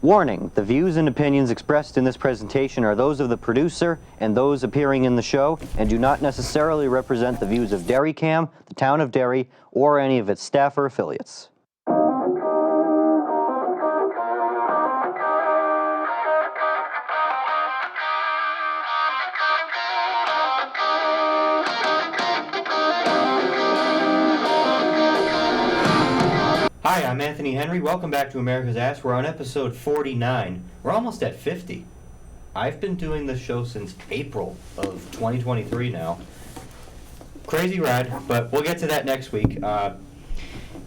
Warning, the views and opinions expressed in this presentation are those of the producer and those appearing in the show and do not necessarily represent the views of DerryCam, the town of Derry, or any of its staff or affiliates. Hi, I'm Anthony Henry. Welcome back to America's Ass. We're on episode 49. We're almost at 50. I've been doing this show since April of 2023 now. Crazy ride, but we'll get to that next week.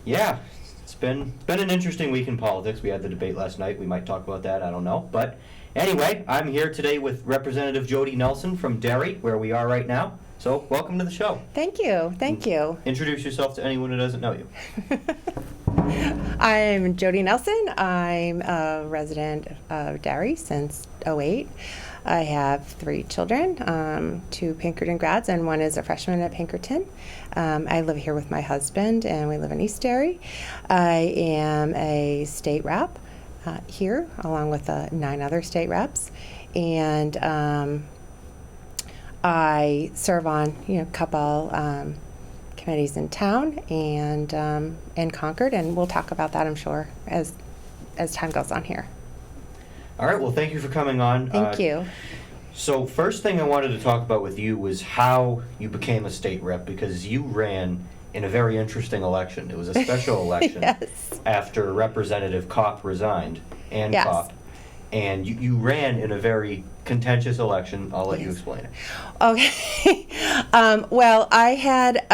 It's been an interesting week in politics. We had the debate last night. We might talk about that. I don't know. But anyway, I'm here today with Representative Jodi Nelson from Derry, where we are right now. So welcome to the show. Thank you. Introduce yourself to anyone who doesn't know you. I'm Jodi Nelson. I'm a resident of Derry since '08. I have 3 children, 2 Pinkerton grads, and 1 is a freshman at Pinkerton. I live here with my husband, and we live in East Derry. I am a state rep here, along with 9 other state reps, and I serve on a couple committees in town and in Concord, and we'll talk about that, I'm sure, as time goes on here. All right, well, thank you for coming on. Thank you. So first thing I wanted to talk about with you was how you became a state rep, because you ran in a very interesting election. It was a special election Yes. after Representative Kopp resigned, Ann Yes. Kopp, and you ran in a very contentious election. I'll let you explain it. Okay. Well, I had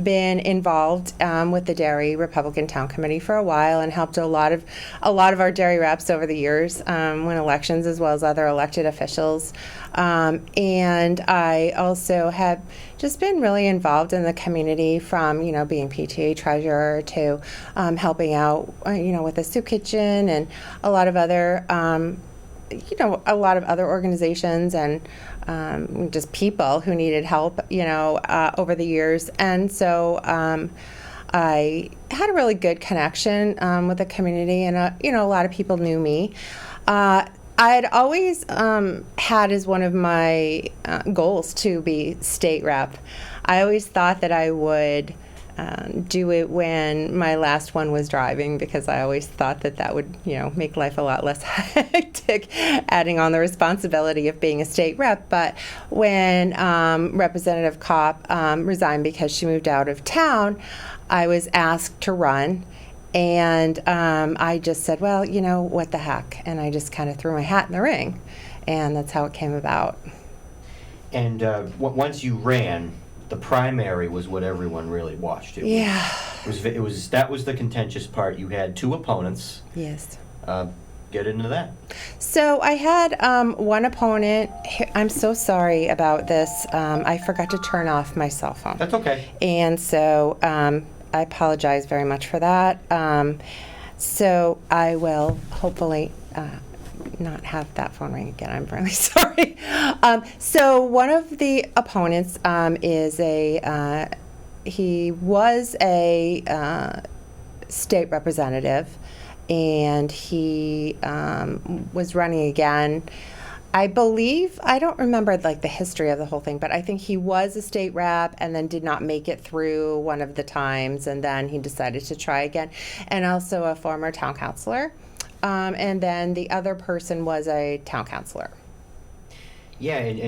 been involved with the Derry Republican Town Committee for a while and helped a lot of our Derry reps over the years win elections, as well as other elected officials. And I also have just been really involved in the community, from being PTA treasurer to helping out with the soup kitchen and a lot of other organizations and just people who needed help, over the years. And so I had a really good connection with the community, and a lot of people knew me. I'd always had as one of my goals to be state rep. I always thought that I would do it when my last one was driving, because I always thought that would, make life a lot less hectic, adding on the responsibility of being a state rep. But when Representative Kopp resigned because she moved out of town, I was asked to run. And I just said, well, what the heck? And I just kind of threw my hat in the ring. And that's how it came about. And once you ran, the primary was what everyone really watched. That was the contentious part. You had 2 opponents. Yes. Get into that. So I had one opponent. I'm so sorry about this. I forgot to turn off my cell phone. That's okay. And so I apologize very much for that. So I will hopefully not have that phone ring again. I'm really sorry. So one of the opponents he was a state representative, and he was running again. I believe, I don't remember the history of the whole thing, but I think he was a state rep and then did not make it through one of the times, and then he decided to try again, and also a former town councilor. And then the other person was a town councilor. Yeah, and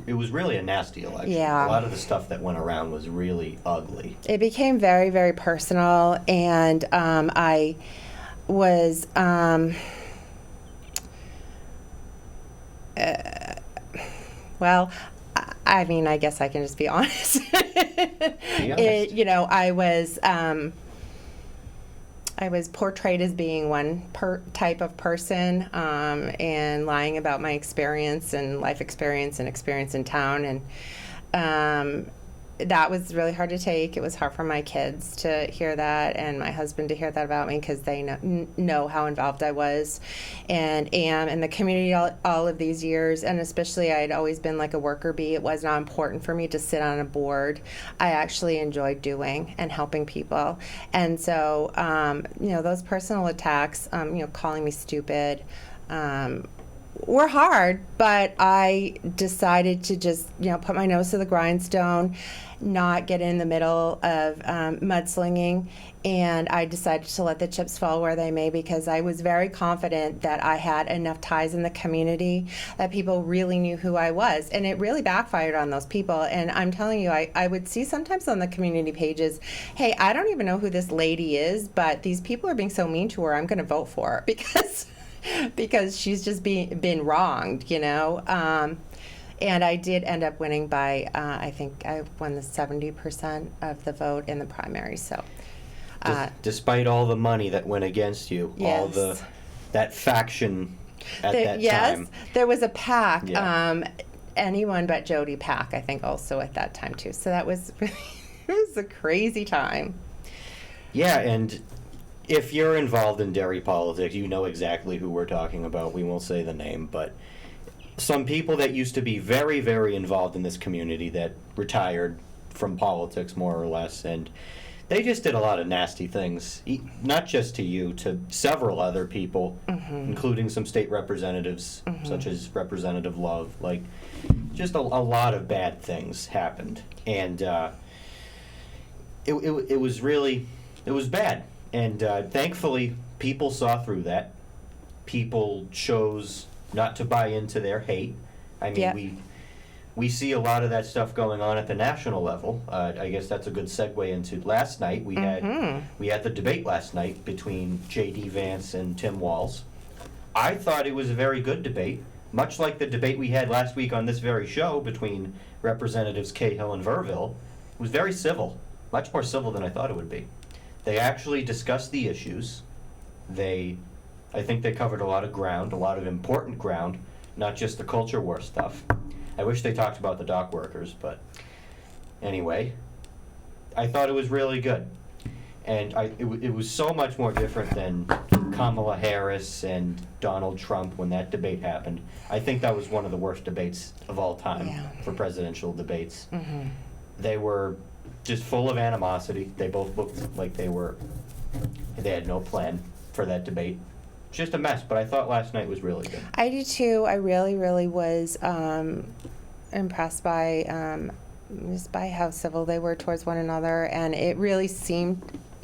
it was really a nasty election. Yeah. A lot of the stuff that went around was really ugly. It became very, very personal, and I was... well, I mean, I guess I can just be honest. I was portrayed as being one type of person, and lying about my experience and life experience and experience in town, and that was really hard to take. It was hard for my kids to hear that, and my husband to hear that about me, because they know how involved I was and am in the community all of these years. And especially, I had always been like a worker bee. It was not important for me to sit on a board. I actually enjoyed doing and helping people. And so, those personal attacks, calling me stupid, were hard, but I decided to just, put my nose to the grindstone, not get in the middle of mudslinging, and I decided to let the chips fall where they may, because I was very confident that I had enough ties in the community that people really knew who I was, and it really backfired on those people. And I'm telling you, I would see sometimes on the community pages, hey, I don't even know who this lady is, but these people are being so mean to her, I'm going to vote for her because she's just been wronged, and I did end up winning by, I think I won the 70% of the vote in the primary. So, despite all the money that went against you, yes. all that faction at that time. Yes, there was a PAC. Yeah. Anyone but Jodi PAC, I think, also at that time too. So that was really, it was a crazy time. Yeah, and if you're involved in Derry politics, you know exactly who we're talking about. We won't say the name, but some people that used to be very, very involved in this community that retired from politics, more or less, and they just did a lot of nasty things, not just to you, to several other people, including some state representatives, such as Representative Love. Like, just a lot of bad things happened, and it was bad. And thankfully, people saw through that. People chose not to buy into their hate. I mean, we see a lot of that stuff going on at the national level. I guess that's a good segue into last night. We had the debate last night between J.D. Vance and Tim Walz. I thought it was a very good debate, much like the debate we had last week on this very show between Representatives Cahill and Verville. It was very civil, much more civil than I thought it would be. They actually discussed the issues. I think they covered a lot of ground, a lot of important ground, not just the culture war stuff. I wish they talked about the dock workers, but anyway, I thought it was really good. And it was so much more different than Kamala Harris and Donald Trump when that debate happened. I think that was one of the worst debates of all time for presidential debates. They were just full of animosity. They both looked like they had no plan for that debate. Just a mess, but I thought last night was really good. I do too. I really, really was impressed by just by how civil they were towards one another, and it really seemed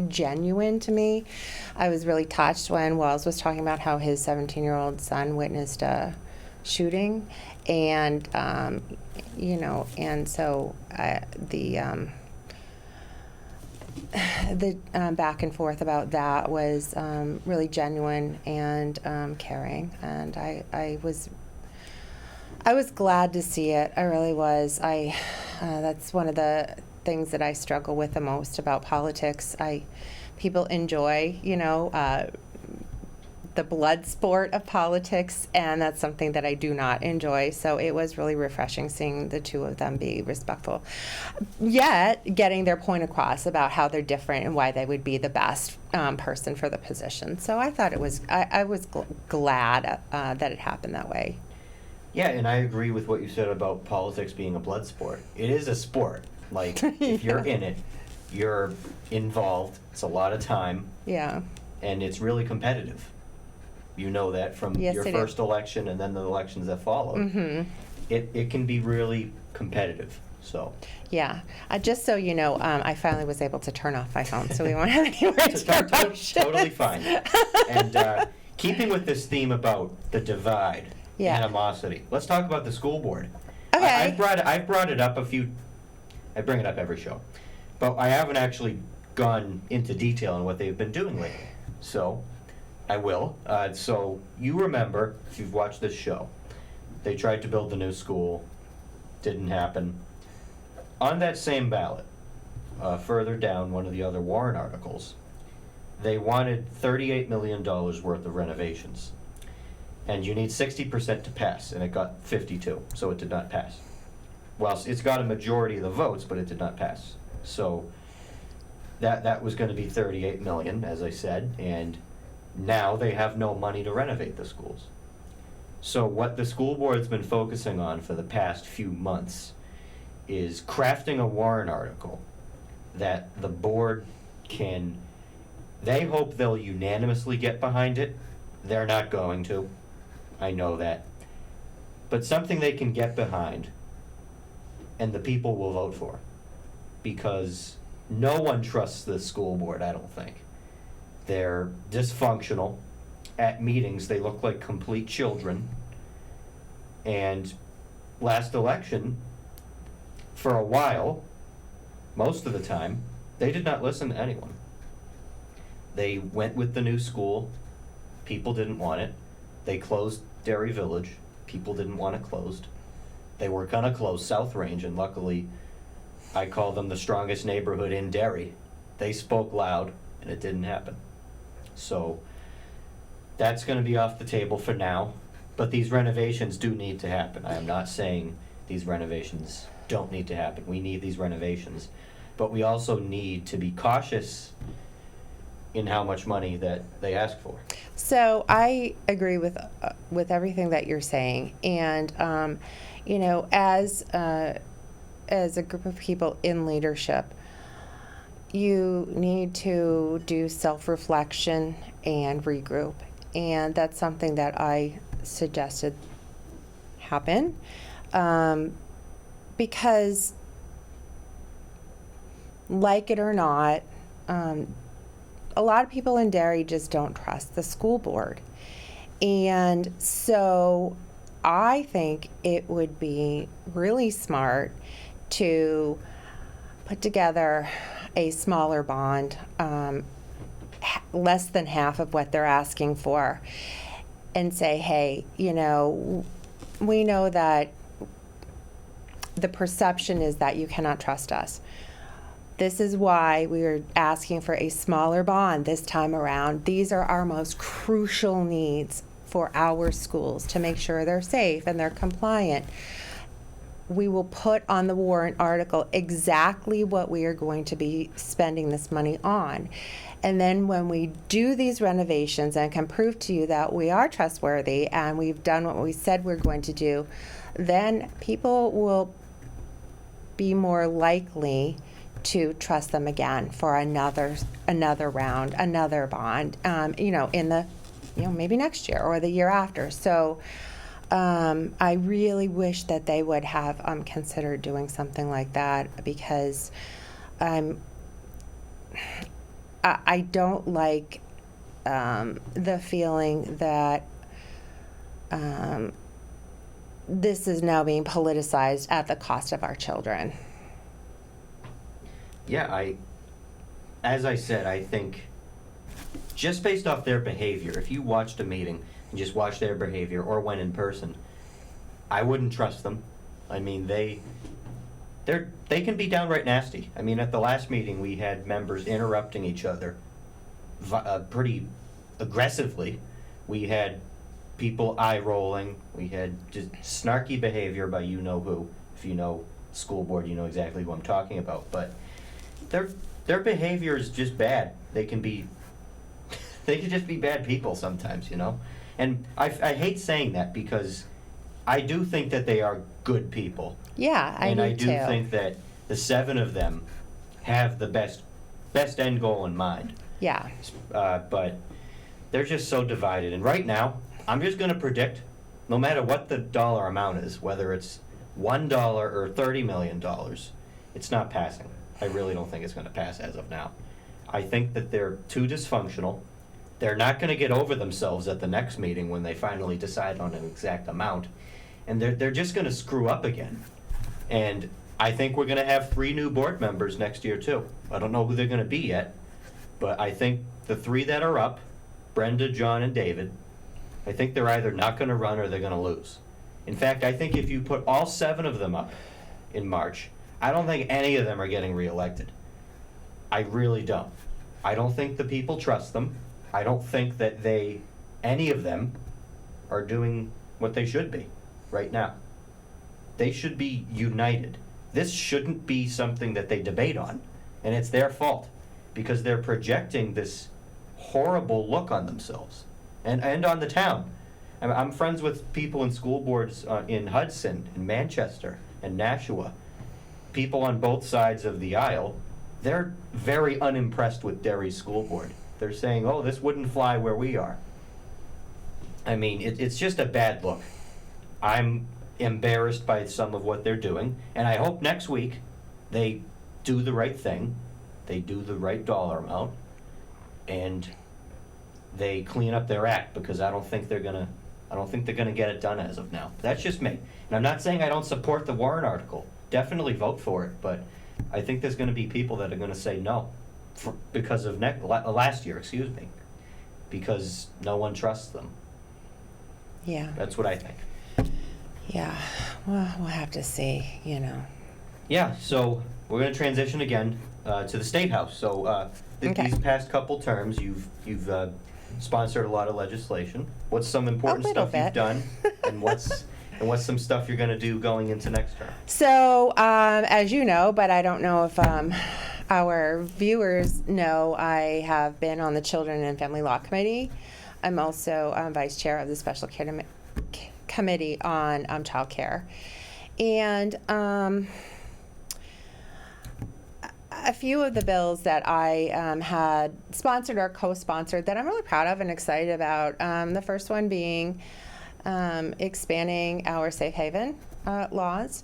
genuine to me. I was really touched when Wells was talking about how his 17-year-old son witnessed a shooting, and and so the back and forth about that was really genuine and caring, and I was glad to see it. I really was. That's one of the things that I struggle with the most about politics. People enjoy, the blood sport of politics, and that's something that I do not enjoy. So it was really refreshing seeing the two of them be respectful, yet getting their point across about how they're different and why they would be the best person for the position. So I thought I was glad that it happened that way. Yeah, and I agree with what you said about politics being a blood sport. It is a sport. Like, if you're in it, you're involved. It's a lot of time. Yeah. And it's really competitive. You know that from your first election and then the elections that followed. It can be really competitive. So. Yeah. Just so you know, I finally was able to turn off my phone, so we won't have any more interruptions. Totally fine. And keeping with this theme about the divide, animosity, let's talk about the school board. Okay. I've brought it up I bring it up every show, but I haven't actually gone into detail on what they've been doing lately. So I will. So you remember, if you've watched this show, they tried to build the new school, didn't happen. On that same ballot, further down one of the other warrant articles, they wanted $38 million worth of renovations. And you need 60% to pass, and it got 52, so it did not pass. well, it's got a majority of the votes, but it did not pass. So that was gonna be 38 million, as I said, and now they have no money to renovate the schools. So what the school board's been focusing on for the past few months is crafting a warrant article that the board can, they hope they'll unanimously get behind it. They're not going to, I know that. But something they can get behind and the people will vote for. Because no one trusts the school board, I don't think. They're dysfunctional. At meetings, they look like complete children. And last election, for a while, most of the time, they did not listen to anyone. They went with the new school. People didn't want it. They closed Derry Village. People didn't want it closed. They were gonna close South Range, and luckily, I call them the strongest neighborhood in Derry. They spoke loud, and it didn't happen. So that's gonna be off the table for now, but these renovations do need to happen. I am not saying these renovations don't need to happen. We need these renovations, but we also need to be cautious in how much money that they ask for. So I agree with everything that you're saying, and you know, as a group of people in leadership, you need to do self-reflection and regroup, and that's something that I suggested happen, because, like it or not, a lot of people in Derry just don't trust the school board. And so I think it would be really smart to put together a smaller bond, less than half of what they're asking for, and say, hey, you know, we know that the perception is that you cannot trust us. This is why we are asking for a smaller bond this time around. These are our most crucial needs for our schools to make sure they're safe and they're compliant. We will put on the warrant article exactly what we are going to be spending this money on. And then when we do these renovations and can prove to you that we are trustworthy and we've done what we said we're going to do, then people will be more likely to trust them again for another round, another bond, you know, in the, you know, maybe next year or the year after. So I really wish that they would have considered doing something like that, because I don't like the feeling that this is now being politicized at the cost of our children. Yeah, as I said, I think just based off their behavior, if you watched a meeting and just watched their behavior or went in person, I wouldn't trust them. I mean, they can be downright nasty. I mean, at the last meeting, we had members interrupting each other pretty aggressively. We had people eye rolling. We had just snarky behavior by you-know-who. If you know school board, you know exactly who I'm talking about. But their behavior is just bad. They can just be bad people sometimes, you know? And I hate saying that, because I do think that they are good people. Yeah, and I do too. think that the 7 of them have the best end goal in mind. Yeah. But they're just so divided. And right now, I'm just going to predict, no matter what the dollar amount is, whether it's $1 or $30 million, it's not passing. I really don't think it's going to pass as of now. I think that they're too dysfunctional. They're not going to get over themselves at the next meeting when they finally decide on an exact amount. And they're just going to screw up again. And I think we're going to have 3 new board members next year, too. I don't know who they're going to be yet, but I think the 3 that are up, Brenda, John, and David, I think they're either not going to run or they're going to lose. In fact, I think if you put all 7 of them up in March, I don't think any of them are getting reelected. I really don't. I don't think the people trust them. I don't think that any of them, are doing what they should be right now. They should be united. This shouldn't be something that they debate on, and it's their fault because they're projecting this horrible look on themselves and on the town. I'm friends with people in school boards in Hudson, in Manchester, and Nashua. People on both sides of the aisle, they're very unimpressed with Derry's school board. They're saying, oh, this wouldn't fly where we are. I mean, it's just a bad look. I'm embarrassed by some of what they're doing, and I hope next week they do the right thing, they do the right dollar amount, and they clean up their act, because I don't think they're gonna get it done as of now. That's just me. And I'm not saying I don't support the Warren article. Definitely vote for it, but I think there's gonna be people that are gonna say no because of last year, because no one trusts them. Yeah. That's what I think. Yeah. Well, we'll have to see, Yeah, so we're going to transition again to the State House. So Okay. these past couple terms, you've sponsored a lot of legislation. What's some important little stuff you've bit. done, and what's some stuff you're going to do going into next term? So, as you know, but I don't know if our viewers know, I have been on the Children and Family Law Committee. I'm also vice chair of the Special Committee on Child Care. And a few of the bills that I had sponsored or co-sponsored that I'm really proud of and excited about. The first one being expanding our safe haven laws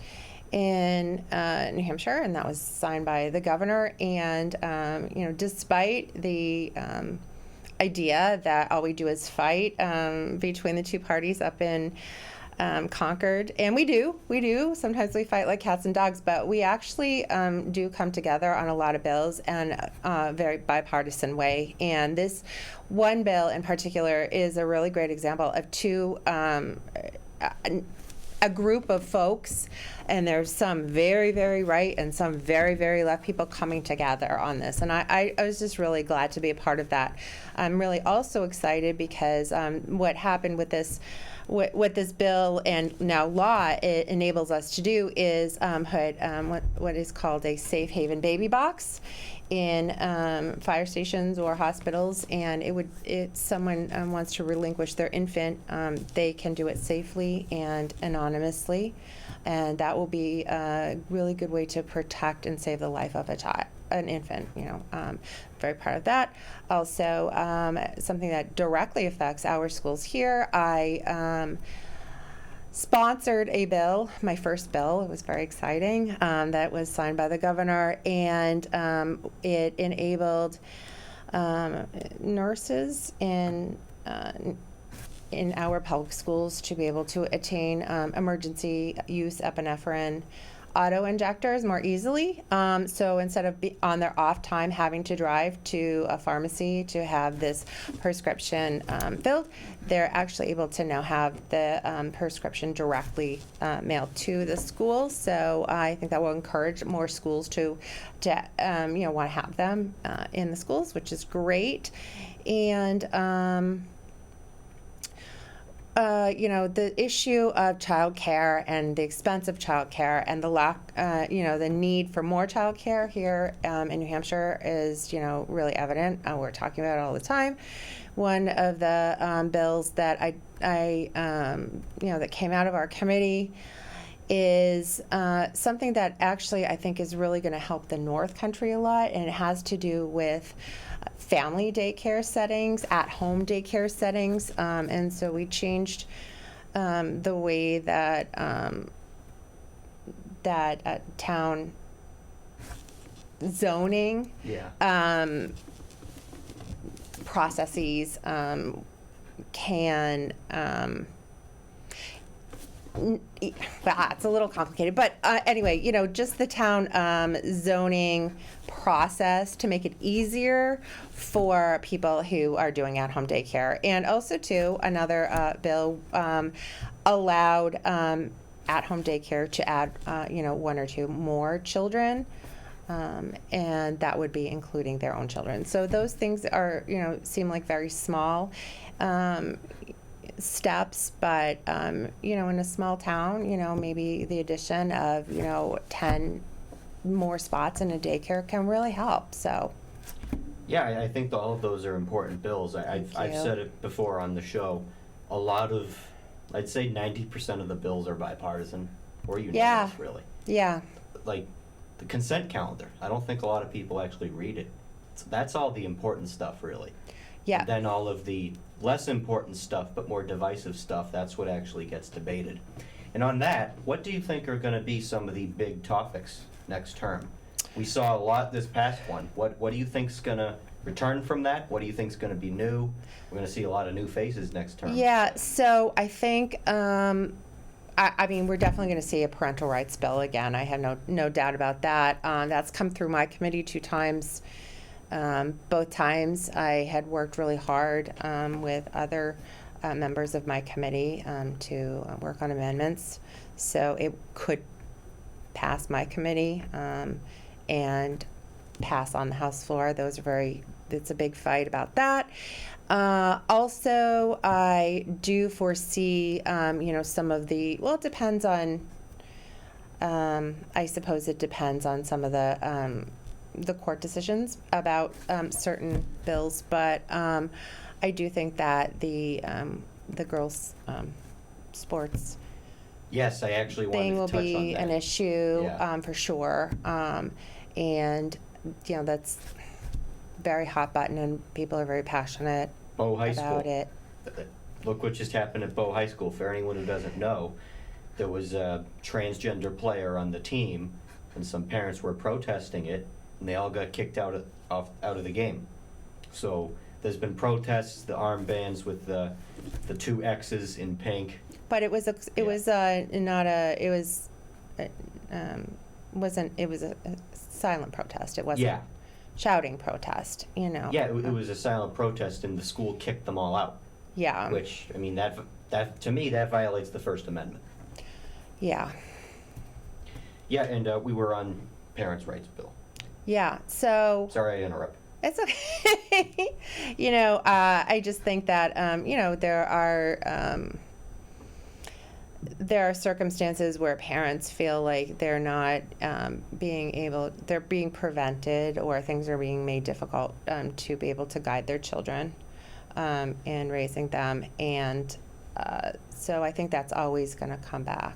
in New Hampshire, and that was signed by the governor. And despite the idea that all we do is fight between the two parties up in Concord, and we do sometimes we fight like cats and dogs, but we actually do come together on a lot of bills and a very bipartisan way. And this one bill in particular is a really great example of a group of folks, and there's some very, very right and some very, very left people coming together on this. And I was just really glad to be a part of that. I'm really also excited because what happened with this, what this bill and now law it enables us to do is put what is called a safe haven baby box in fire stations or hospitals, and if someone wants to relinquish their infant, they can do it safely and anonymously, and that will be a really good way to protect and save the life of an infant. Very proud of that. Also, something that directly affects our schools here, I sponsored a bill, my first bill. It was very exciting. That was signed by the governor, and it enabled nurses in our public schools to be able to attain emergency use epinephrine auto injectors more easily. So instead of on their off time having to drive to a pharmacy to have this prescription filled, they're actually able to now have the prescription directly mailed to the school. So I think that will encourage more schools to want to have them in the schools, which is great. And the issue of child care and the expense of child care and the lack, the need for more child care here in New Hampshire is, really evident. We're talking about it all the time. One of the bills that that came out of our committee is something that actually I think is really going to help the North Country a lot, and it has to do with family daycare settings, at-home daycare settings, and so we changed the way that town zoning processes can. It's a little complicated, but anyway, just the town zoning process to make it easier for people who are doing at-home daycare. And also, too, another bill allowed at-home daycare to add, one or two more children, and that would be including their own children. So those things are, seem like very small. steps, but in a small town, maybe the addition of 10 more spots in a daycare can really help. So Yeah, I think all of those are important bills. I've Thank you. said it before on the show. A lot of, I'd say 90% of the bills are bipartisan or unanimous, really. yeah, Like the consent calendar, I don't think a lot of people actually read it. So that's all the important stuff, really. yeah. And then all of the less important stuff, but more divisive stuff, that's what actually gets debated. And on that, what do you think are going to be some of the big topics next term? We saw a lot this past one. What do you think's going to return from that? What do you think's going to be new? We're going to see a lot of new faces next term. Yeah, so I think, I mean, we're definitely going to see a parental rights bill again. I have no doubt about that. That's come through my committee 2 times. Both times I had worked really hard with other members of my committee to work on amendments, so it could pass my committee and pass on the House floor. It's a big fight about that. Also, I do foresee, some of it depends on, I suppose it depends on some of the court decisions about certain bills, but I do think that the girls' sports Yes, I actually thing wanted will to touch on be that. an issue Yeah. for sure, and that's very hot button, and people are very passionate Bow High about School. it. Look what just happened at Bow High School. For anyone who doesn't know, there was a transgender player on the team, and some parents were protesting it, and they all got kicked out of the game. So there's been protests, the armbands with the 2 X's in pink. But it was a silent protest. It wasn't Yeah. shouting protest. Yeah, it was a silent protest, and the school kicked them all out. Yeah. Which, I mean, that to me, that violates the First Amendment. Yeah. Yeah, and we were on parents' rights bill. Yeah. So Sorry I interrupted. it's okay. I just think that there are circumstances where parents feel like they're not they're being prevented, or things are being made difficult to be able to guide their children in raising them, and so I think that's always going to come back.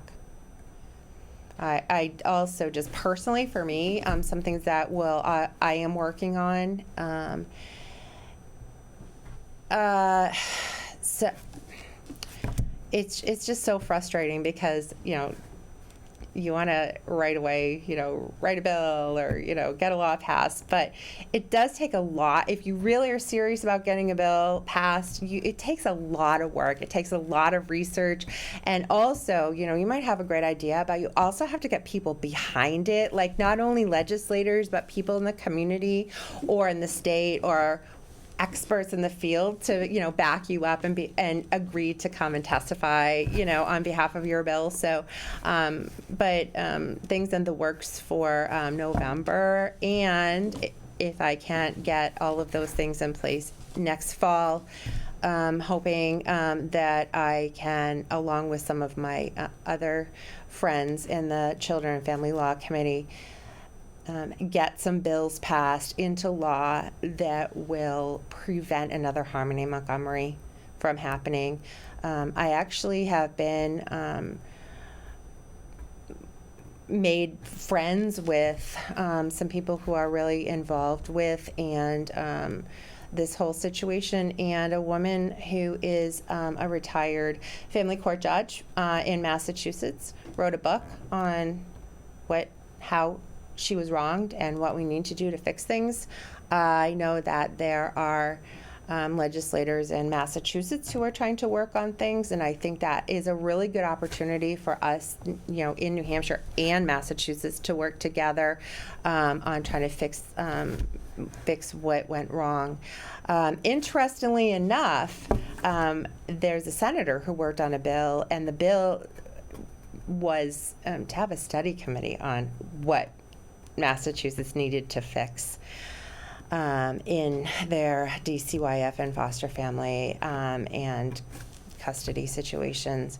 I also, just personally for me, some things that I am working on. So it's just so frustrating because you want to right away write a bill or get a law passed, but it does take a lot. If you really are serious about getting a bill passed, it takes a lot of work. It takes a lot of research, and also you might have a great idea, but you also have to get people behind it, like not only legislators but people in the community or in the state or experts in the field to back you up and agree to come and testify on behalf of your bill. So but things in the works for November, and if I can't get all of those things in place next fall, hoping that I can, along with some of my other friends in the Children and Family Law Committee, get some bills passed into law that will prevent another Harmony in Montgomery from happening. I actually have been made friends with some people who are really involved with this whole situation, and a woman who is a retired family court judge in Massachusetts wrote a book on how she was wronged and what we need to do to fix things. I know that there are legislators in Massachusetts who are trying to work on things, and I think that is a really good opportunity for us, in New Hampshire and Massachusetts, to work together on trying to fix what went wrong. Interestingly enough, there's a senator who worked on a bill, and the bill was to have a study committee on what Massachusetts needed to fix in their DCYF and foster family and custody situations.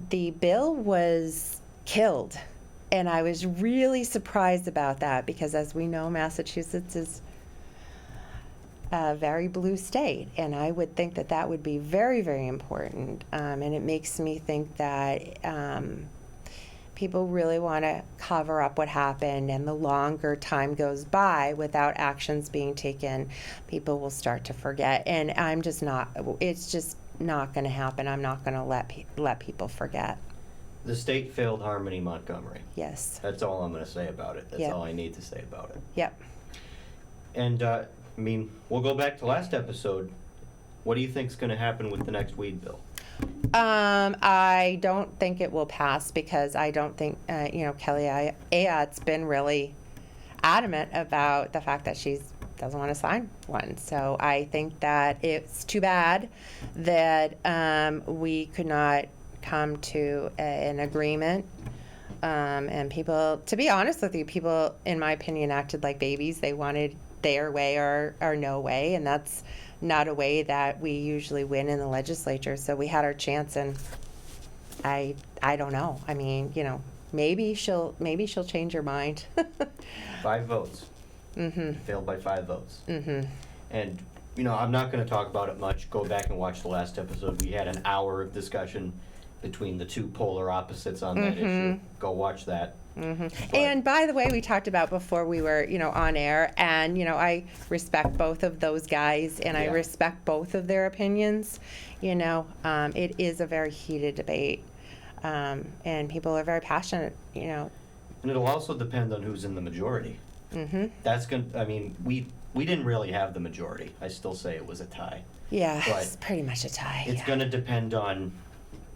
The bill was killed, and I was really surprised about that because, as we know, Massachusetts is a very blue state, and I would think that that would be very, very important. And it makes me think that people really want to cover up what happened, and the longer time goes by without actions being taken, people will start to forget. And I'm just not, it's just not going to happen. I'm not going to let people forget. The state failed Harmony Montgomery. Yes. That's all I'm going to say about it. That's Yep. all I need to say about it. Yep. And, I mean, we'll go back to last episode. What do you think's going to happen with the next weed bill? I don't think it will pass because I don't think, Kelly Ayotte's been really adamant about the fact that she doesn't want to sign one. So I think that it's too bad that we could not come to an agreement. And people, to be honest with you, people, in my opinion, acted like babies. They wanted their way or no way, and that's not a way that we usually win in the legislature. So we had our chance, and I don't know. I mean, maybe she'll change her mind. 5 votes. Mm-hmm. Failed by 5 votes. Mm-hmm. And, I'm not going to talk about it much. Go back and watch the last episode. We had an hour of discussion between the two polar opposites on that issue. Go watch that. Mm-hmm. And by the way, we talked about before we were, on air, and, I respect both of those guys, and I Yeah. respect both of their opinions. It is a very heated debate, and people are very passionate, And it'll also depend on who's in the majority. Mm-hmm. That's we didn't really have the majority. I still say it was a tie. Yeah, But it's pretty much a tie. It's yeah. going to depend on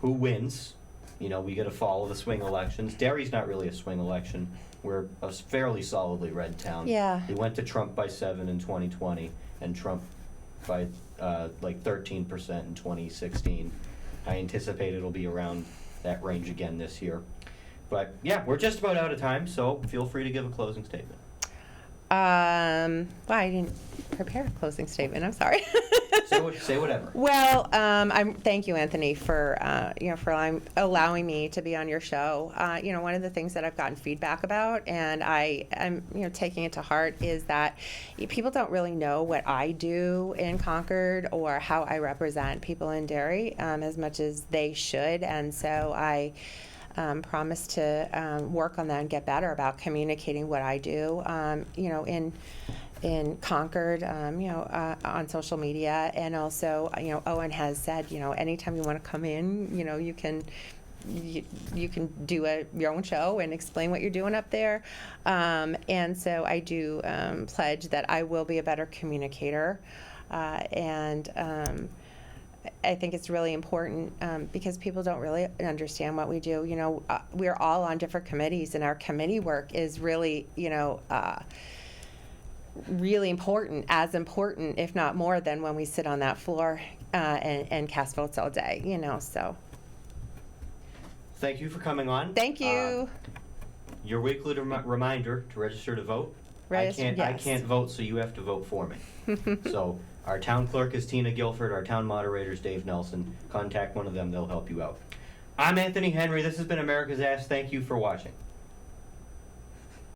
who wins. We got to follow the swing elections. Derry's not really a swing election. We're a fairly solidly red town. Yeah. We went to Trump by 7 in 2020, and Trump by 13% in 2016. I anticipate it'll be around that range again this year. But yeah, we're just about out of time, so feel free to give a closing statement. Well, I didn't prepare a closing statement. I'm sorry. Say whatever. Well, thank you, Anthony, for allowing me to be on your show. One of the things that I've gotten feedback about, and I'm taking it to heart, is that people don't really know what I do in Concord or how I represent people in Derry as much as they should, and so I promise to work on that and get better about communicating what I do. In Concord, on social media, and also, Owen has said, anytime you want to come in, you can do your own show and explain what you're doing up there. And so I do pledge that I will be a better communicator, and I think it's really important because people don't really understand what we do. We're all on different committees, and our committee work is really, really important, as important, if not more, than when we sit on that floor and cast votes all day, so. Thank you for coming on. Thank you. Your weekly reminder to register to vote. Yes. I can't vote, so you have to vote for me. So our town clerk is Tina Guilford, our town moderator is Dave Nelson. Contact one of them, they'll help you out. I'm Anthony Henry. This has been America's Ask. Thank you for watching.